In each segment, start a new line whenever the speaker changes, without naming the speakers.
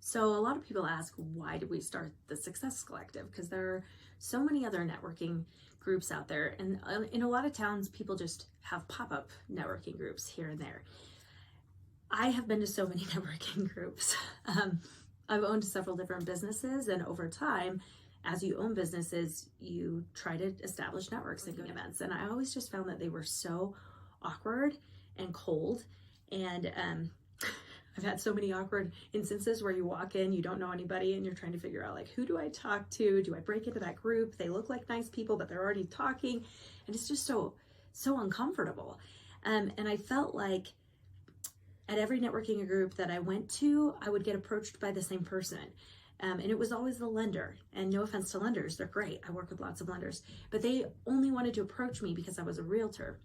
So a lot of people ask, why did we start the Success Collective? Because there are so many other networking groups out there. And in a lot of towns, people just have pop-up networking groups here and there. I have been to so many networking groups. I've owned several different businesses, and over time, as you own businesses, you try to establish networks and go to events. And I always just found that they were so awkward and cold. And I've had so many awkward instances where you walk in, you don't know anybody, and you're trying to figure out, like, who do I talk to? Do I break into that group? They look like nice people, but they're already talking. And it's just so uncomfortable. And I felt like at every networking group that I went to, I would get approached by the same person. And it was always the lender. And no offense to lenders, they're great. I work with lots of lenders, but they only wanted to approach me because I was a realtor.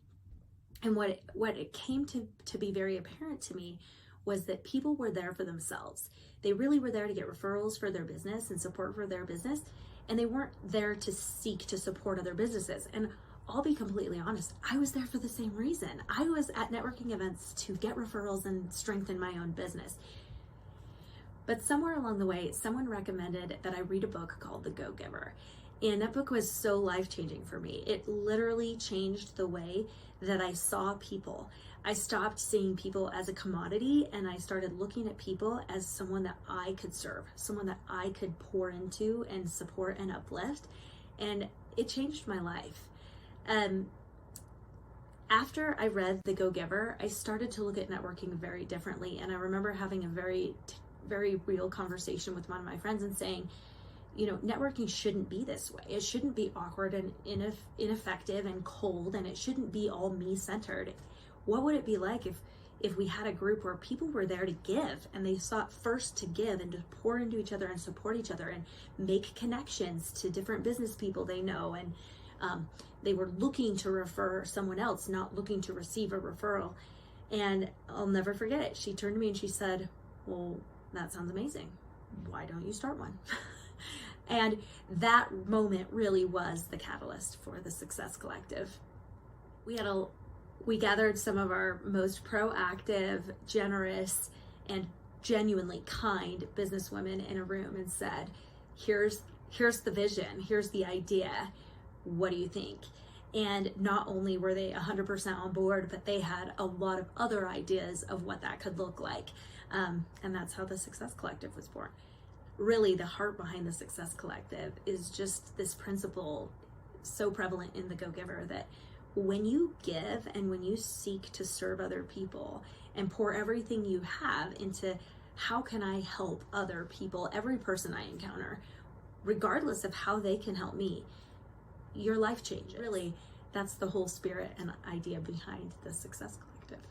And what it came to be very apparent to me was that people were there for themselves. They really were there to get referrals for their business and support for their business. And they weren't there to seek to support other businesses. And I'll be completely honest, I was there for the same reason. I was at networking events to get referrals and strengthen my own business. But somewhere along the way, someone recommended that I read a book called The Go-Giver. And that book was so life-changing for me. It literally changed the way that I saw people. I stopped seeing people as a commodity, and I started looking at people as someone that I could serve, someone that I could pour into and support and uplift. And it changed my life. After I read The Go-Giver, I started to look at networking very differently. And I remember having a very real conversation with one of my friends and saying, you know, networking shouldn't be this way. It shouldn't be awkward and ineffective and cold, and it shouldn't be all me-centered. What would it be like if we had a group where people were there to give, and they sought first to give and to pour into each other and support each other and make connections to different business people they know, and they were looking to refer someone else, not looking to receive a referral. And I'll never forget it. She turned to me and she said, well, that sounds amazing. Why don't you start one? And that moment really was the catalyst for the Success Collective. We gathered some of our most proactive, generous, and genuinely kind businesswomen in a room and said, here's the vision, here's the idea. What do you think? And not only were they 100% on board, but they had a lot of other ideas of what that could look like. And that's how the Success Collective was born. Really, the heart behind the Success Collective is just this principle so prevalent in the Go-Giver that when you give and when you seek to serve other people and pour everything you have into how can I help other people, every person I encounter, regardless of how they can help me, your life changes. Really, that's the whole spirit and idea behind the Success Collective.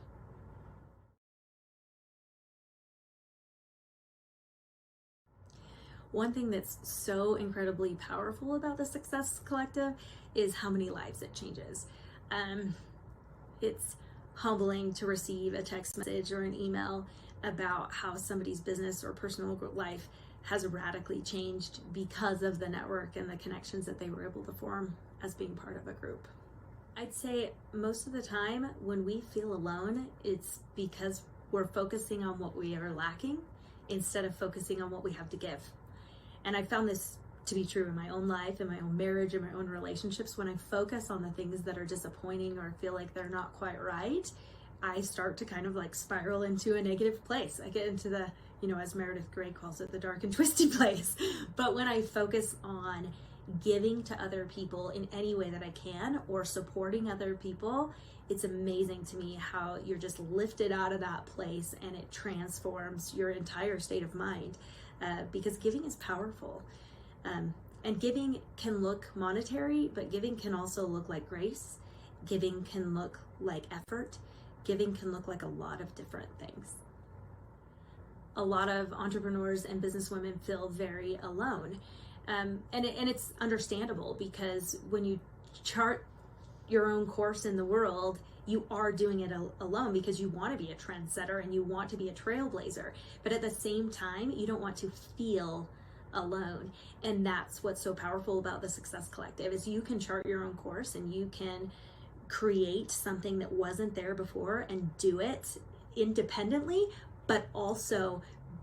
One thing that's so incredibly powerful about the Success Collective is how many lives it changes. It's humbling to receive a text message or an email about how somebody's business or personal life has radically changed because of the network and the connections that they were able to form as being part of a group. I'd say most of the time when we feel alone, it's because we're focusing on what we are lacking instead of focusing on what we have to give. And I found this to be true in my own life, in my own marriage, in my own relationships. When I focus on the things that are disappointing or feel like they're not quite right, I start to kind of like spiral into a negative place. I get into the, as Meredith Grey calls it, the dark and twisty place. But when I focus on giving to other people in any way that I can or supporting other people, it's amazing to me how you're just lifted out of that place and it transforms your entire state of mind. Because giving is powerful. And giving can look monetary, but giving can also look like grace. Giving can look like effort. Giving can look like a lot of different things. A lot of entrepreneurs and businesswomen feel very alone. And it's understandable because when you chart your own course in the world, you are doing it alone because you want to be a trendsetter and you want to be a trailblazer. But at the same time, you don't want to feel alone. And that's what's so powerful about the Success Collective is you can chart your own course and you can create something that wasn't there before and do it independently, but also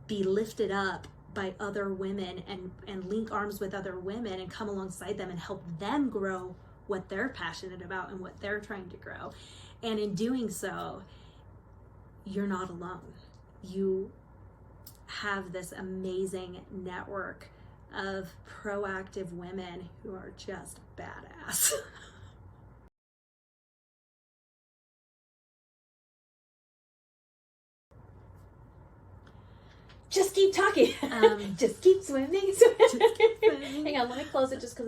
be lifted up by other women and link arms with other women and come alongside them and help them grow what they're passionate about and what they're trying to grow. And in doing so, you're not alone. You have this amazing network of proactive women who are just badass.
Just keep talking. Just keep swimming.
Just keep swimming.
Hang on, let me close it just because